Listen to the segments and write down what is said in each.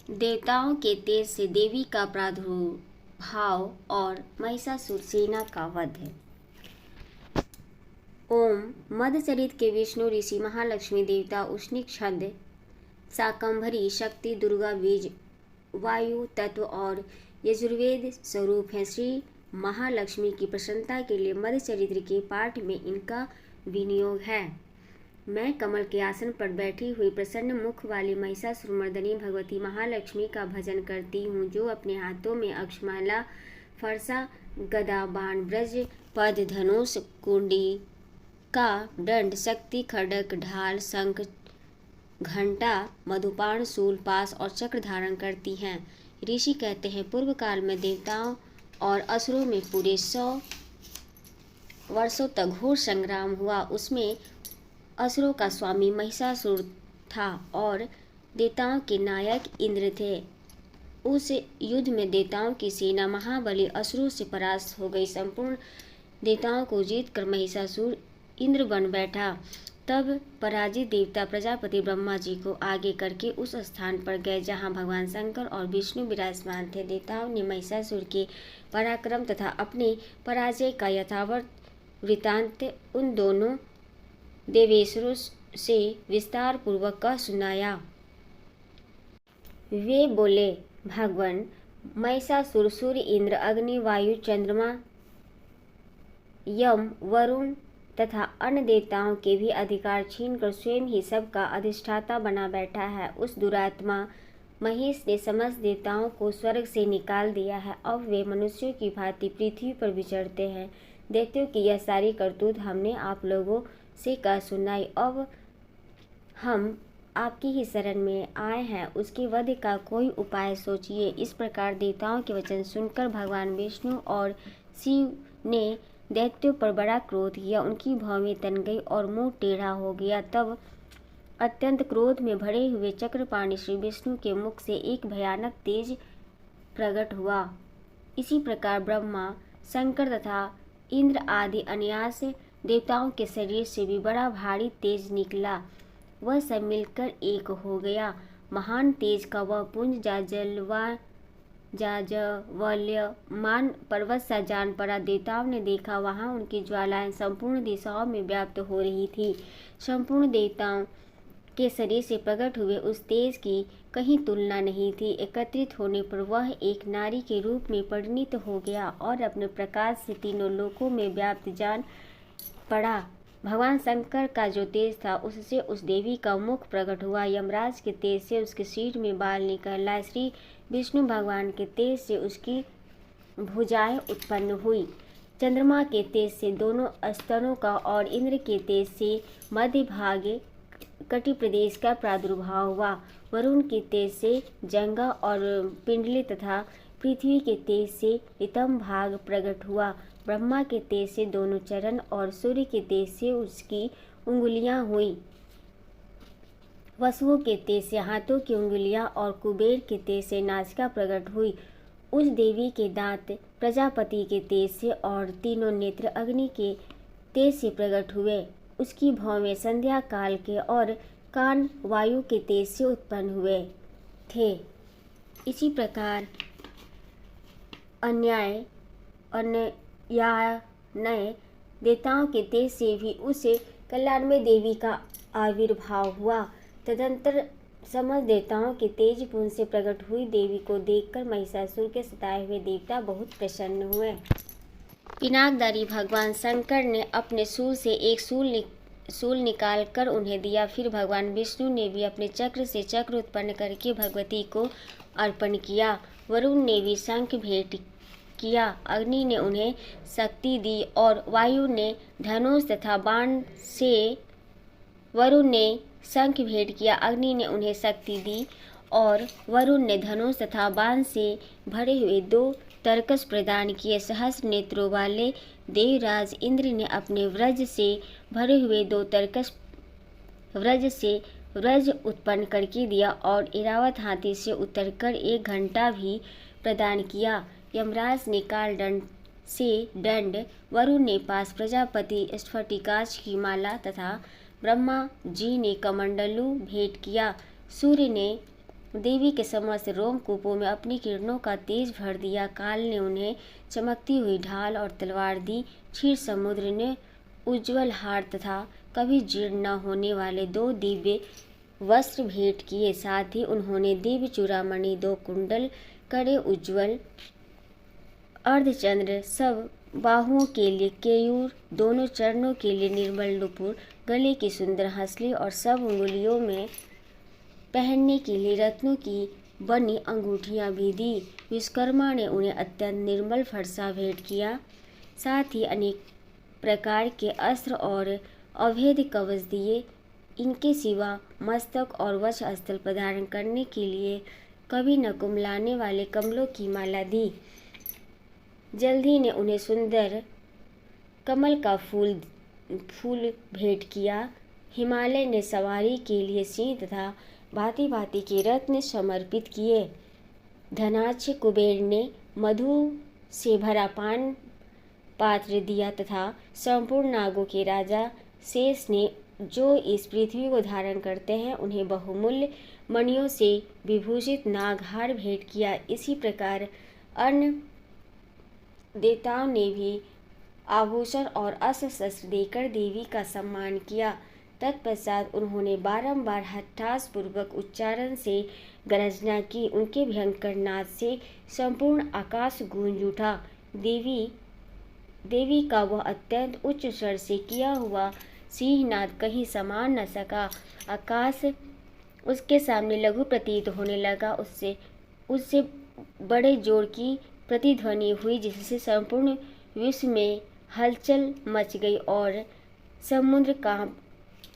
देवताओं के तेज से देवी का प्रादुर्भाव और महिषासुर सेना का वध। ओम मदचरित के विष्णु ऋषि महालक्ष्मी देवता उष्णिक छंद शाकंभरी शक्ति दुर्गा बीज वायु तत्व और यजुर्वेद स्वरूप हैं। श्री महालक्ष्मी की प्रसन्नता के लिए मदचरित्र के पाठ में इनका विनियोग है। मैं कमल के आसन पर बैठी हुई प्रसन्न मुख वाली महिषासुरमर्दिनी भगवती महालक्ष्मी का भजन करती हूँ, जो अपने हाथों में अक्षमाला, फरसा, गदा, बाण, ब्रज, पद, धनुष, कुंडी का दंड, शक्ति, खड्ग, ढाल, शंख, घंटा, मधुपाण, शूल, पास और चक्र धारण करती हैं। ऋषि कहते हैं, पूर्व काल में देवताओं और असुरों में पूरे 100 वर्षों तक घोर संग्राम हुआ। उसमें असुरों का स्वामी महिषासुर था और देवताओं के नायक इंद्र थे। उस युद्ध में देवताओं की सेना महाबली असुरों से परास्त हो गई। संपूर्ण देवताओं को जीतकर महिषासुर इंद्र बन बैठा। तब पराजित देवता प्रजापति ब्रह्मा जी को आगे करके उस स्थान पर गए जहां भगवान शंकर और विष्णु विराजमान थे। देवताओं ने महिषासुर के पराक्रम तथा अपने पराजय का यथावत वृतांत उन दोनों देवेश्वरों से विस्तार पूर्वक कह सुनाया। वे बोले, भगवान महिषासुर सूर्य, इंद्र, अग्नि, वायु, चंद्रमा, यम, वरुण तथा अन्य देवताओं के भी अधिकार छीनकर स्वयं ही सबका अधिष्ठाता बना बैठा है। उस दुरात्मा महेश ने समस्त देवताओं को स्वर्ग से निकाल दिया है। अब वे मनुष्यों की भांति पृथ्वी पर विचरते हैं। दैत्यों की यह सारी करतूत हमने आप लोगों से कह सुनाई। अब हम आपकी ही शरण में आए हैं, उसके वध का कोई उपाय सोचिए। इस प्रकार देवताओं के वचन सुनकर भगवान विष्णु और शिव ने दैत्यों पर बड़ा क्रोध किया। उनकी भौहें तन गई और मुंह टेढ़ा हो गया। तब अत्यंत क्रोध में भरे हुए चक्रपाणी श्री विष्णु के मुख से एक भयानक तेज प्रकट हुआ। इसी प्रकार ब्रह्मा, शंकर तथा इंद्र आदि अन्यास देवताओं के शरीर से भी बड़ा भारी तेज निकला। वह सब मिलकर एक हो गया। महान तेज का वह पुंज जाज्वल्यमान पर्वत सा जान पड़ा। देवताओं ने देखा, वहां उनकी ज्वालाएं संपूर्ण दिशाओं में व्याप्त हो रही थी। संपूर्ण देवताओं के शरीर से प्रकट हुए उस तेज की कहीं तुलना नहीं थी। एकत्रित होने पर वह एक नारी के रूप में परिणित हो गया और अपने प्रकाश से तीनों लोकों में व्याप्त जान पड़ा। भगवान शंकर का जो तेज था, उससे उस देवी का मुख प्रकट हुआ। यमराज के तेज से उसके सिर में बाल निकल आए। श्री विष्णु भगवान के तेज से उसकी भुजाएं उत्पन्न हुई। चंद्रमा के तेज से दोनों स्तनों का और इंद्र के तेज से मध्य भाग कटि प्रदेश का प्रादुर्भाव हुआ। वरुण के तेज से जंगा और पिंडली तथा पृथ्वी के तेज से रितम भाग प्रकट हुआ। ब्रह्मा के तेज से दोनों चरण और सूर्य के तेज से उसकी उंगलियां हुई। वसुओं के तेज से हाथों की उंगलियां और कुबेर के तेज से नासिका प्रकट हुई। उस देवी के दांत प्रजापति के तेज से और तीनों नेत्र अग्नि के तेज से प्रकट हुए। उसकी भौहें संध्या काल के और कान वायु के तेज से उत्पन्न हुए थे। इसी प्रकार अन्याय देवताओं के तेज से भी उस कल्याणमय देवी का आविर्भाव हुआ। तदंतर समस्त देवताओं के तेज पुंज से प्रकट हुई देवी को देखकर महिषासुर के सताए हुए देवता बहुत प्रसन्न हुए। पिनाकधारी भगवान शंकर ने अपने शूल से एक शूल निकाल कर उन्हें दिया। फिर भगवान विष्णु ने भी अपने चक्र से चक्र उत्पन्न करके भगवती को अर्पण किया। वरुण ने भी शंख भेंट किया। अग्नि ने उन्हें शक्ति दी और वायु ने धनुष तथा बाण से वरुण ने शंख भेंट किया। अग्नि ने उन्हें शक्ति दी और वरुण ने धनुष तथा बाण से भरे हुए 2 तरकस प्रदान किए। सहस्र नेत्रों वाले देवराज इंद्र ने अपने व्रज से भरे हुए 2 तरकस व्रज उत्पन्न करके दिया और इरावत हाथी से उतरकर 1 घंटा भी प्रदान किया। यमराज ने काल दंड से दंड, वरुण ने पास, प्रजापति स्फटिकाक्ष की माला तथा ब्रह्मा जी ने कमंडलू भेंट किया। सूर्य ने देवी के समस्त रोमकूपों में अपनी किरणों का तेज भर दिया। काल ने उन्हें चमकती हुई ढाल और तलवार दी। क्षीर समुद्र ने उज्ज्वल हार तथा कभी जीर्ण न होने वाले 2 दिव्य वस्त्र भेंट किए। साथ ही उन्होंने दिव्य चूड़ामणि, 2 कुंडल, कड़े उज्ज्वल अर्धचंद्र, सब बाहुओं के लिए केयूर, दोनों चरणों के लिए निर्मल नुपुर, गले की सुंदर हंसली और सब अंगुलियों में पहनने के लिए रत्नों की बनी अंगूठियां भी दी। विश्वकर्मा ने उन्हें अत्यंत निर्मल फरसा भेंट किया। साथ ही अनेक प्रकार के अस्त्र और अभेद कवच दिए। इनके सिवा मस्तक और वक्षस्थल पर धारण करने के लिए कभी न कुमलाने वाले कमलों की माला दी। जल्दी ने उन्हें सुंदर कमल का फूल भेंट किया। हिमालय ने सवारी के लिए सिंह तथा भांति भांति के रत्न समर्पित किए। धनाढ्य कुबेर ने मधु से भरा पान पात्र दिया तथा संपूर्ण नागों के राजा शेष ने, जो इस पृथ्वी को धारण करते हैं, उन्हें बहुमूल्य मणियों से विभूषित नागहार भेंट किया। इसी प्रकार अन्य देवताओं ने भी आभूषण और अस्त्र शस्त्र देकर देवी का सम्मान किया। तत्पश्चात उन्होंने बारंबार हठासपूर्वक उच्चारण से गर्जना की। उनके भयंकर नाद से संपूर्ण आकाश गूंज उठा। देवी का वह अत्यंत उच्च स्वर से किया हुआ सिंहनाद कहीं समान न सका। आकाश उसके सामने लघु प्रतीत होने लगा। उससे बड़े जोर की प्रतिध्वनि हुई, जिससे संपूर्ण विश्व में हलचल मच गई और समुद्र कांप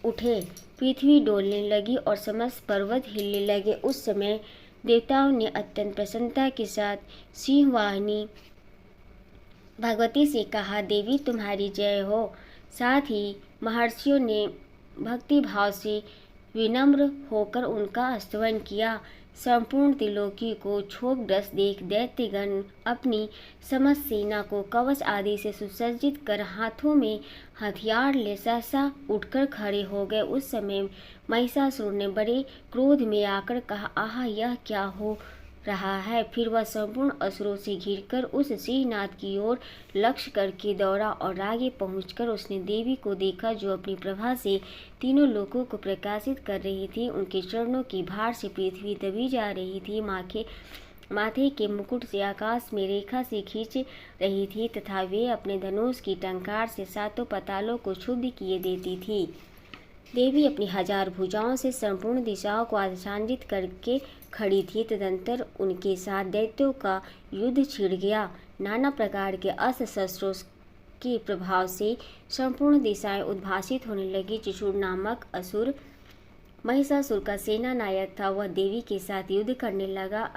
उठे, पृथ्वी डोलने लगी और समस्त पर्वत हिलने लगे। उस समय देवताओं ने अत्यंत प्रसन्नता के साथ सिंहवाहिनी भगवती से कहा, देवी तुम्हारी जय हो। साथ ही महर्षियों ने भक्ति भाव से विनम्र होकर उनका स्तवन किया। संपूर्ण त्रिलोकी को क्षोभग्रस्त देख दैत्यगण अपनी समस्त सेना को कवच आदि से सुसज्जित कर हाथों में हथियार ले सहसा उठकर खड़े हो गए। उस समय महिषासुर ने बड़े क्रोध में आकर कहा, आहा, यह क्या हो रहा है। फिर वह संपूर्ण असुरों से घिरकर उस सिंहनाद की ओर लक्ष्य करके दौड़ा और आगे पहुंचकर उसने देवी को देखा, जो अपनी प्रभा से तीनों लोकों को प्रकाशित कर रही थी। उनके चरणों की भार से पृथ्वी दबी जा रही थी। माथे के मुकुट से आकाश में रेखा से खींच रही थी तथा वे अपने धनुष की टंकार से 7 पातालों को क्षुब्ध किए देती थी। देवी अपनी 1000 भुजाओं से संपूर्ण दिशाओं को आच्छादित करके खड़ी थी। तदंतर उनके साथ दैत्यों का युद्ध छिड़ गया। नाना प्रकार के अस्त्र शस्त्रों के प्रभाव से संपूर्ण दिशाएं उद्भासित होने लगी। त्रिशूल नामक असुर महिषासुर का सेना नायक था। वह देवी के साथ युद्ध करने लगा।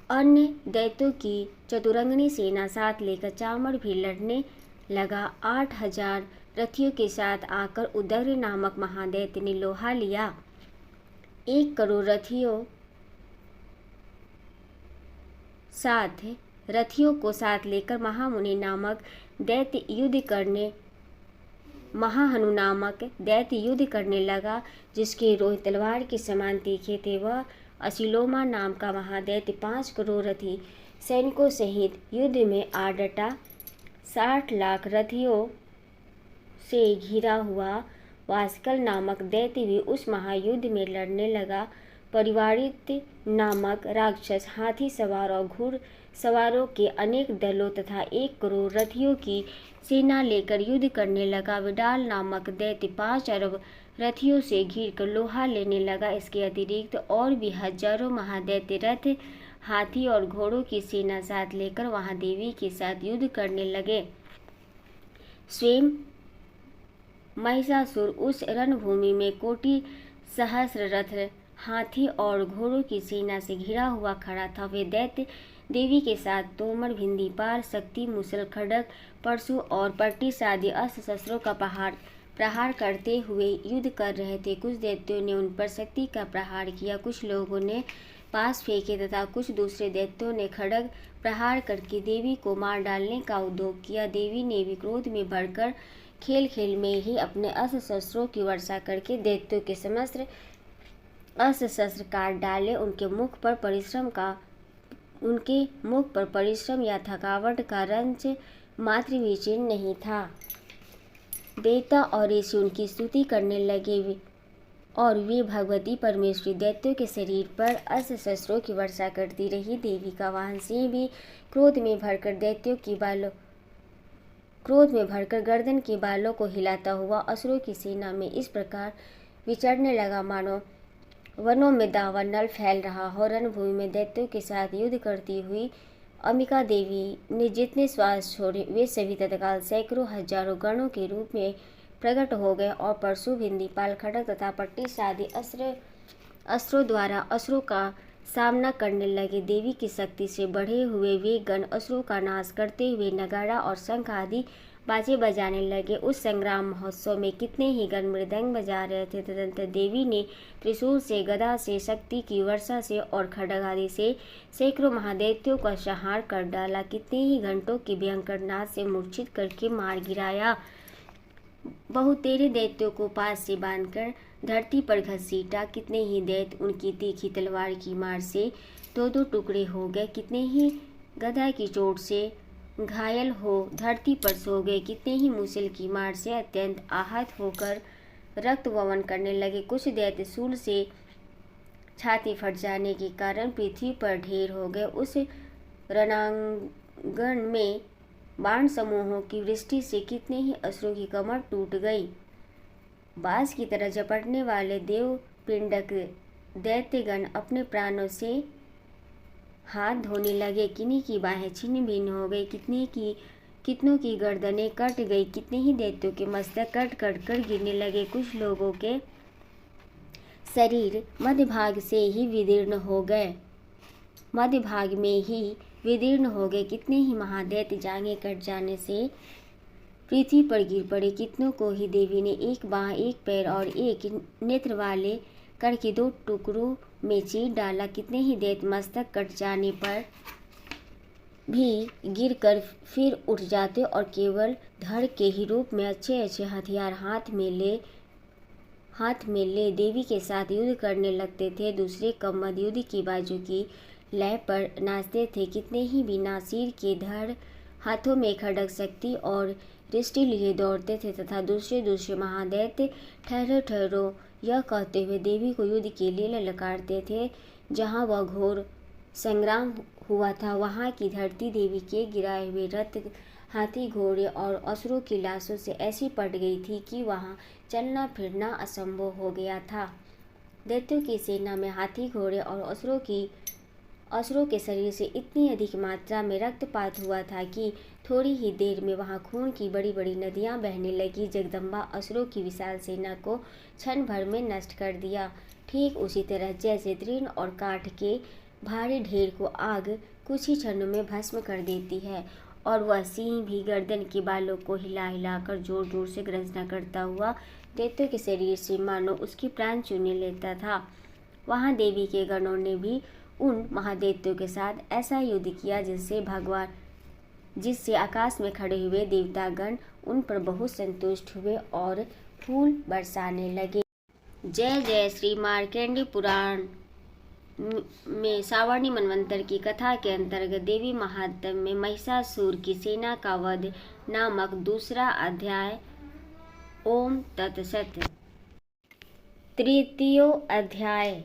अन्य दैत्यों की चतुरंगिनी सेना साथ लेकर चामड़ भी लड़ने लगा। 8000 रथियों के साथ आकर उदग्र नामक महादैत्य ने लोहा लिया। 1 करोड़ रथियों को साथ लेकर महाहनु नामक दैत्य युद्ध करने लगा, जिसके रोह तलवार के समान तीखे थे। वह असिलोमा नाम का महादैत्य 5 करोड़ रथी सैनिकों सहित युद्ध में आ डटा। 60 लाख रथियों से घिरा हुआ वास्कल नामक दैत्य भी उस महायुद्ध में लड़ने लगा। परिवारित नामक राक्षस हाथी सवार और घुड़ सवारों के अनेक दलों तथा 1 करोड़ रथियों की सेना लेकर युद्ध करने लगा। विडाल नामक दैत्य 5 अरब रथियों से घिरकर लोहा लेने लगा। इसके अतिरिक्त और भी हजारों महादैत्य रथ, हाथी और घोड़ों की सेना साथ लेकर वहां देवी के साथ युद्ध करने लगे। स्वयं महिषासुर उस रणभूमि में कोटि सहस्र रथ, हाथी और घोड़ों की सेना से घिरा हुआ खड़ा था। वे दैत्य देवी के साथ तोमर, भिंदी पार, शक्ति, मुसल, खड्ग, परशु और पट्टिस आदि अस्त्र शस्त्रों का प्रहार करते हुए युद्ध कर रहे थे। कुछ दैत्यों ने उन पर शक्ति का प्रहार किया, कुछ लोगों ने पास फेंके तथा कुछ दूसरे दैत्यों ने खड्ग प्रहार करके देवी को मार डालने का उद्योग किया। देवी ने भी क्रोध में भरकर खेल खेल में ही अपने अस्त्र शस्त्रों की वर्षा करके दैत्यों के समस्त अस्त्र शस्त्र काट डाले। उनके मुख पर परिश्रम या थकावट का रंज मात्र भी चिन्ह नहीं था। देवता और ऋषि उनकी स्तुति करने लगे और वे भगवती परमेश्वरी दैत्यों के शरीर पर अस्त्र शस्त्रों की वर्षा करती रही। देवी का वाहन सिंह भी क्रोध में भरकर गर्दन के बालों को हिलाता हुआ असुरों की सेना में इस प्रकार विचरने लगा मानो वनों में दावा नल फैल रहा हो। रणभूमि में दैत्यों के साथ युद्ध करती हुई अंबिका देवी ने जितने श्वास छोड़े वे सभी तत्काल सैकड़ों हजारों गणों के रूप में प्रकट हो गए और परशु, भिंडी, पाल, खड्ग तथा पट्टी आदि अस्त्रों द्वारा असुरों का सामना करने लगे। देवी की शक्ति से बढ़े हुए वे गण असुरों का नाश करते हुए नगाड़ा और शंख आदि बाजे बजाने लगे। उस संग्राम महोत्सव में कितने ही गण मृदंग बजा रहे थे। तदनंतर देवी ने त्रिशूल से, गदा से, शक्ति की वर्षा से और खड्ग आदि से सैकड़ों महादैत्यों का संहार कर डाला। कितने ही घंटों के भयंकर नाद से मूर्छित करके मार गिराया। बहुतेरे दैत्यों को पास से बांधकर धरती पर घसीटा। कितने ही दैत्य उनकी तीखी तलवार की मार से दो दो टुकड़े हो गए। कितने ही गदा की चोट से घायल हो धरती पर सो गए। कितने ही मूसल की मार से अत्यंत आहत होकर रक्त वमन करने लगे। कुछ दैत्य शूल से छाती फट जाने के कारण पृथ्वी पर ढेर हो गए। उस रणांगण में बाण समूहों की वृष्टि से कितने ही असुरों की कमर टूट गई। बाज की तरह झपटने वाले देव पिंडक दैत्यगण अपने प्राणों से हाथ धोने लगे। किन्हीं की बाहें छिन्न भिन्न हो गई। कितनों की गर्दनें कट गई। कितने ही दैत्यों के मस्तक कट कट कर गिरने लगे। कुछ लोगों के शरीर मध्य भाग में ही विदीर्ण हो गए। कितने ही महादैत्य जांघें कट जाने से पृथ्वी पर गिर पड़े। कितनों को ही देवी ने एक बांह, एक पैर और एक नेत्र वाले करके दो टुकड़ों में चीर डाला। कितने ही दैत्य मस्तक कट जाने पर भी गिरकर फिर उठ जाते और केवल धड़ के ही रूप में अच्छे अच्छे हथियार हाथ में ले देवी के साथ युद्ध करने लगते थे। दूसरे कम मध्ययुद्ध की बाजू की लय पर नाचते थे। कितने ही बिना सिर के धड़ हाथों में खड्ग, शक्ति और दृष्टि लिए दौड़ते थे तथा दूसरे महादैत्य ठहरो यह कहते हुए देवी को युद्ध के लिए ललकारते थे। जहाँ वह घोर संग्राम हुआ था वहाँ की धरती देवी के गिराए हुए रथ, हाथी, घोड़े और असुरों की लाशों से ऐसी पट गई थी कि वहाँ चलना फिरना असंभव हो गया था। दैत्यों की सेना में हाथी, घोड़े और असुरों के शरीर से इतनी अधिक मात्रा में रक्तपात हुआ था कि थोड़ी ही देर में वहाँ खून की बड़ी बड़ी नदियाँ बहने लगी। जगदम्बा असुरों की विशाल सेना को क्षण भर में नष्ट कर दिया। ठीक उसी तरह जैसे तृण और काठ के भारी ढेर को आग कुछ ही क्षणों में भस्म कर देती है और वह सिंह भी गर्दन के बालों को हिला हिलाकर जोर जोर से गर्जना करता हुआ दैत्यों के शरीर से मानो उसकी प्राण चूने लेता था। वहाँ देवी के गणों ने भी उन महादैत्यों के साथ ऐसा युद्ध किया जिससे आकाश में खड़े हुए देवतागण उन पर बहुत संतुष्ट हुए और फूल बरसाने लगे। जय जय श्री मार्कंडेय पुराण में सावर्णी मनवंतर की कथा के अंतर्गत देवी महात्म्य में महिषासुर की सेना का वध नामक दूसरा अध्याय। ओम तत्सत। तृतीय अध्याय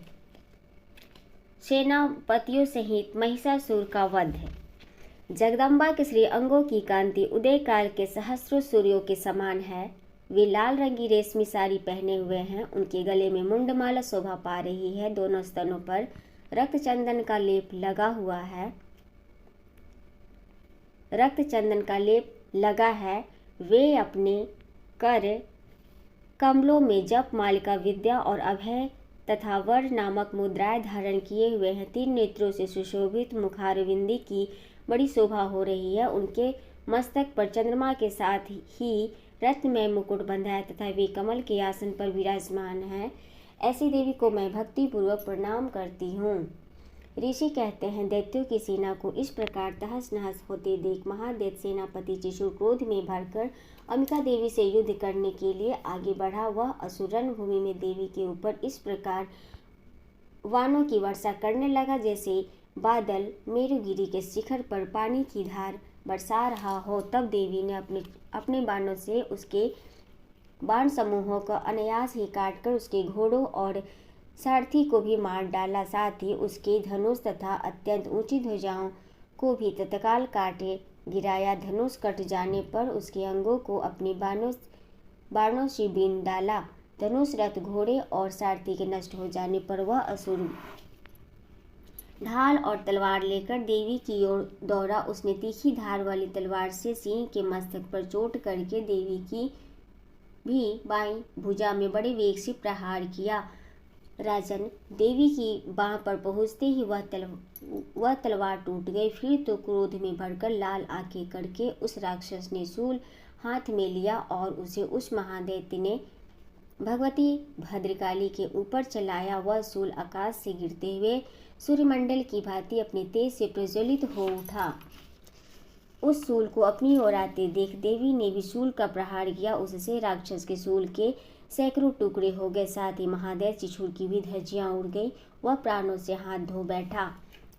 सेनापतियों सहित महिषासुर का वध है। जगदम्बा के श्री अंगों की कांति उदय काल के सहस्रों सूर्यों के समान है। वे लाल रंगी रेशमी साड़ी पहने हुए हैं। उनके गले में मुंडमाला शोभा पा रही है। दोनों स्तनों पर रक्त चंदन का लेप लगा है। वे अपने कर कमलों में जप, मालिका, विद्या और अभय तथा वर नामक मुद्राएं धारण किए हुए हैं। 3 नेत्रों से सुशोभित मुखारविंदी की बड़ी शोभा हो रही है। उनके मस्तक पर चंद्रमा के साथ ही रत्नमय मुकुट बंधा है तथा वे कमल के आसन पर विराजमान है। ऐसी देवी को मैं भक्ति पूर्वक प्रणाम करती हूँ। ऋषि कहते हैं, दैत्यों की सेना को इस प्रकार तहस नहस होते देख महादैत्य सेनापति त्रिशूल क्रोध में भरकर अंबिका देवी से युद्ध करने के लिए आगे बढ़ा। वह असुर रणभूमि में देवी के ऊपर इस प्रकार वानों की वर्षा करने लगा, जैसे बादल मेरुगिरी के शिखर पर पानी की धार बरसा रहा हो। तब देवी ने अपने बाणों से उसके बाण समूहों को अनायास ही काटकर उसके घोड़ों और सारथी को भी मार डाला। साथ ही उसके धनुष तथा अत्यंत ऊंची ध्वजाओं को भी तत्काल काटे गिराया। धनुष कट जाने पर उसके अंगों को अपने बाणों से बीन डाला। धनुष, रथ, घोड़े और सारथी के नष्ट हो जाने पर वह असुर ढाल और तलवार लेकर देवी की ओर दौड़ा। उसने तीखी धार वाली तलवार से सिंह के मस्तक पर चोट करके देवी की भी बाईं भुजा में बड़े वेग से प्रहार किया। राजन, देवी की बाह पर पहुंचते ही वह तलवार टूट गई। फिर तो क्रोध में भरकर लाल आंखें करके उस राक्षस ने शूल हाथ में लिया और उसे उस महादैत्य ने भगवती भद्रकाली के ऊपर चलाया। वह शूल आकाश से गिरते हुए सूर्यमंडल की भांति अपने तेज से प्रज्वलित हो उठा। उस शूल को अपनी ओर आते देख देवी ने भी शूल का प्रहार किया। उससे राक्षस के शूल के सैकड़ों टुकड़े हो गए। साथ ही महादैत्य चिछुर की भी धज्जियां उड़ गई। वह प्राणों से हाथ धो बैठा।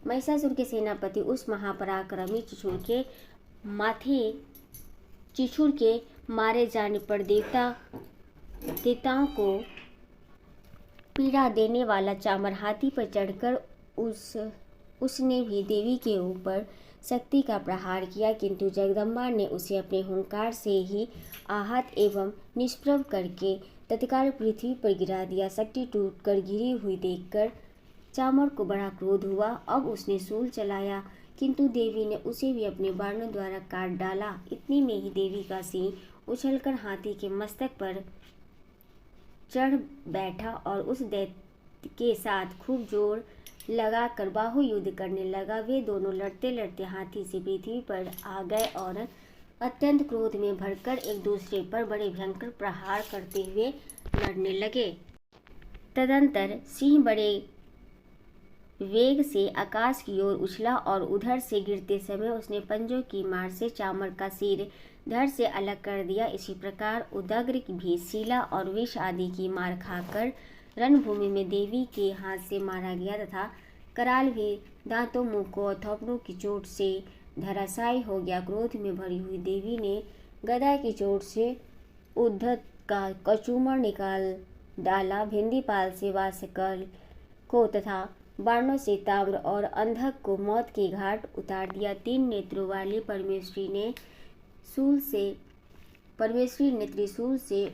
महिषासुर के सेनापति उस महापराक्रमी चिछुर के मारे जाने पर देवताओं को पीड़ा देने वाला चामर हाथी पर चढ़कर उसने भी देवी के ऊपर शक्ति का प्रहार किया, किंतु जगदम्बा ने उसे अपने हुंकार से ही आहत एवं निष्प्रभ करके तत्काल पृथ्वी पर गिरा दिया। शक्ति टूटकर गिरी हुई देखकर चामर को बड़ा क्रोध हुआ। अब उसने शूल चलाया, किंतु देवी ने उसे भी अपने बाणों द्वारा काट डाला। इतनी में ही देवी का सिंह उछलकर हाथी के मस्तक पर चढ़ बैठा और उस दैत्य के साथ खूब जोर लगाकर बाहु युद्ध करने लगा। वे दोनों लड़ते लड़ते हाथी से पृथ्वी पर आ गए और अत्यंत क्रोध में भरकर एक दूसरे पर बड़े भयंकर प्रहार करते हुए लड़ने लगे। तदंतर सिंह बड़े वेग से आकाश की ओर उछला और उधर से गिरते समय उसने पंजों की मार से चामर का सिर धड़ से अलग कर दिया। इसी प्रकार उदग्र भी शीला और विष आदि की मार खाकर रणभूमि में देवी के हाथ से मारा गया तथा कराल भी दांतों, मुंह और थोपड़ों की चोट से धराशायी हो गया। क्रोध में भरी हुई देवी ने गदा की चोट से उद्धत का कचूमर निकाल डाला। भिंदीपाल से वासकल को तथा बाणों से ताम्र और अंधक को मौत के घाट उतार दिया। 3 नेत्रों वाली परमेश्वरी नेत्री शूल से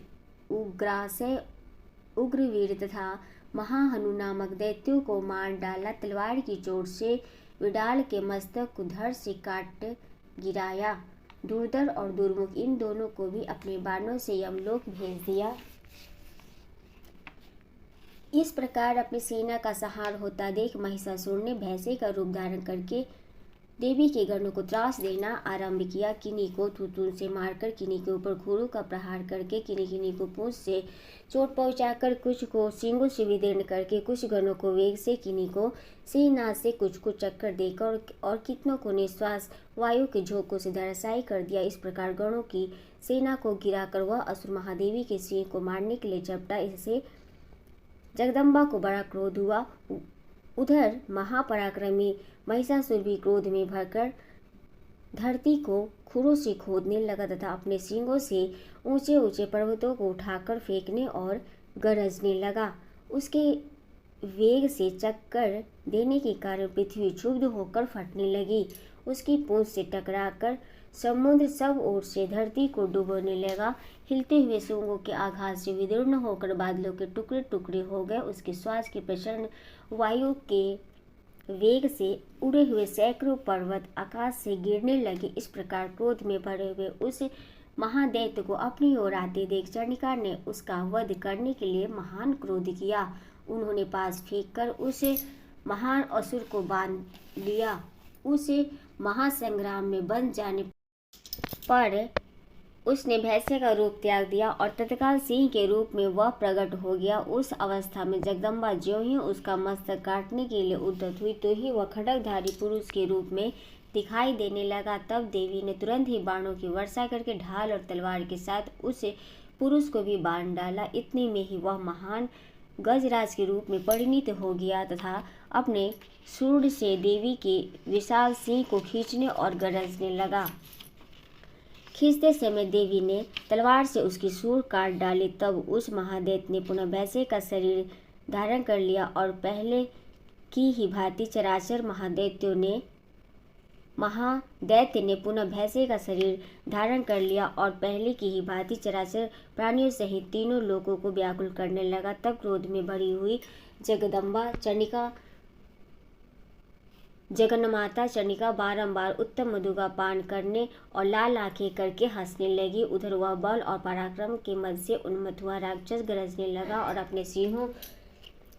उग्रासय, उग्रवीर तथा महाहनु नामक दैत्यों को मार डाला। तलवार की चोट से विडाल के मस्तक को धड़ से काट गिराया। दुर्धर और दुर्मुख इन दोनों को भी अपने बाणों से यमलोक भेज दिया। इस प्रकार अपनी सेना का संहार होता देख महिषासुर ने भैंसे का रूप धारण करके देवी के गणों को त्रास देना आरंभ किया। किन्हीं को थुथुन से मारकर, किन्हीं के ऊपर खुरों का प्रहार करके, किन्हीं को पूंछ से चोट पहुंचाकर, कुछ को सींगों से विदीर्ण करके, कुछ गणों को वेग से, किन्हीं को सिंहनाद से, कुछ को चक्कर देकर और कितनों को निश्वास वायु के झोंकों से धराशायी कर दिया। इस प्रकार गणों की सेना को गिराकर वह असुर महादेवी के सिंह को मारने के लिए झपटा। इससे जगदम्बा को बड़ा क्रोध हुआ। उधर महापराक्रमी महिषासुर भी क्रोध में भरकर धरती को खुरों से खोदने लगा तथा अपने सींगों से ऊंचे ऊंचे पर्वतों को उठाकर फेंकने और गरजने लगा। उसके वेग से चक्कर देने के कारण पृथ्वी क्षुब्ध होकर फटने लगी। उसकी पूंछ से टकराकर समुद्र सब ओर से धरती को डुबोने लगा। हिलते हुए सूंगों के आघात से विदीर्ण होकर बादलों के टुकड़े टुकड़े हो गए। उसके श्वास के प्रचंड वायु के वेग से उड़े हुए सैकड़ों पर्वत आकाश से गिरने लगे। इस प्रकार क्रोध में भरे हुए उस महादैत्य को अपनी ओर आते देख चंडिका ने उसका वध करने के लिए महान क्रोध किया। उन्होंने पास फेंककर उस महान असुर को बांध लिया। उस महासंग्राम में बंध जाने पर उसने भैंसे का रूप त्याग दिया और तत्काल सिंह के रूप में वह प्रकट हो गया। उस अवस्था में जगदम्बा ज्यों ही उसका मस्तक काटने के लिए उद्यत हुई, तो ही वह खड्गधारी पुरुष के रूप में दिखाई देने लगा। तब देवी ने तुरंत ही बाणों की वर्षा करके ढाल और तलवार के साथ उस पुरुष को भी बांध डाला। इतने में ही वह महान गजराज के रूप में परिणित हो गया तथा अपने सूंड से देवी के विशाल सिंह को खींचने और गरजने लगा। खींचते समय देवी ने तलवार से उसकी सूंड काट डाली। तब उस महादैत्य ने पुनः वैसे का शरीर धारण कर लिया और पहले की ही भांति चराचर महादैत्य ने पुनः भैंसे का शरीर धारण कर लिया और पहले की ही भांति चराचर प्राणियों सहित तीनों लोगों को व्याकुल करने लगा। तब क्रोध में भरी हुई जगन्माता चंडिका बारंबार उत्तम मधु का पान करने और लाल आंखें करके हंसने लगी। उधर वह बल और पराक्रम के मद से उन्मत्त हुआ राक्षस गरजने लगा और अपने सिंहों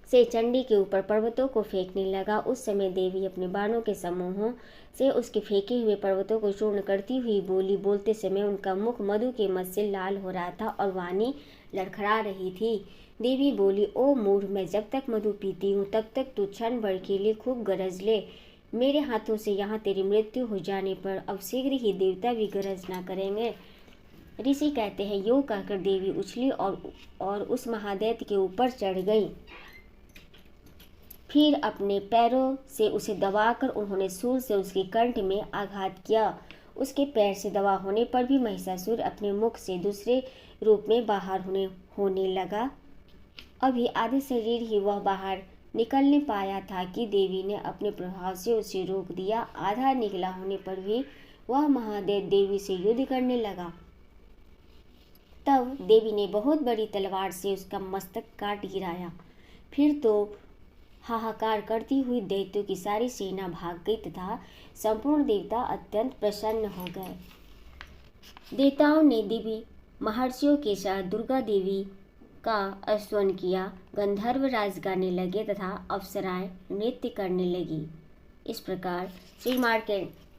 से चंडी के ऊपर पर्वतों को फेंकने लगा। उस समय देवी अपने बाणों के समूहों से उसके फेंके हुए पर्वतों को चूर्ण करती हुई बोली। बोलते समय उनका मुख मधु के मद से लाल हो रहा था और वाणी लड़खड़ा रही थी। देवी बोली, ओ मूढ़, मैं जब तक मधु पीती हूँ तब तक तू क्षण भर के लिए खूब गरज ले। मेरे हाथों से यहाँ तेरी मृत्यु हो जाने पर अब शीघ्र ही देवता भी गरजना करेंगे। ऋषि कहते हैं, यूं कहकर देवी उछली और उस महादैत्य के ऊपर चढ़ गई। फिर अपने पैरों से उसे दबाकर उन्होंने शूल से उसके कंठ में आघात किया। उसके पैर से दबा होने पर भी महिषासुर अपने मुख से दूसरे रूप में बाहर होने लगा। अभी आधे शरीर ही वह बाहर निकलने पाया था कि देवी ने अपने प्रभाव से उसे रोक दिया। आधा निकला होने पर भी वह महादैत्य देवी से युद्ध करने लगा। तब देवी ने बहुत बड़ी तलवार से उसका मस्तक काट गिराया। फिर तो हाहाकार करती हुई दैत्यों की सारी सेना भाग गई तथा संपूर्ण देवता अत्यंत प्रसन्न हो गए। देवताओं ने दिव्य महर्षियों के साथ दुर्गा देवी का स्तवन किया। गंधर्व राज गाने लगे तथा अप्सराएं नृत्य करने लगी। इस प्रकार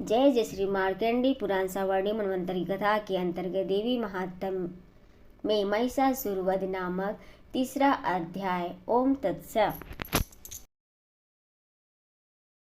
जय श्री मार्कंडेय पुराण सावर्णिक मनवंतरी कथा के अंतर्गत देवी महात्म्य में महिषासुर वध नामक तीसरा अध्याय। ओम तत्सत।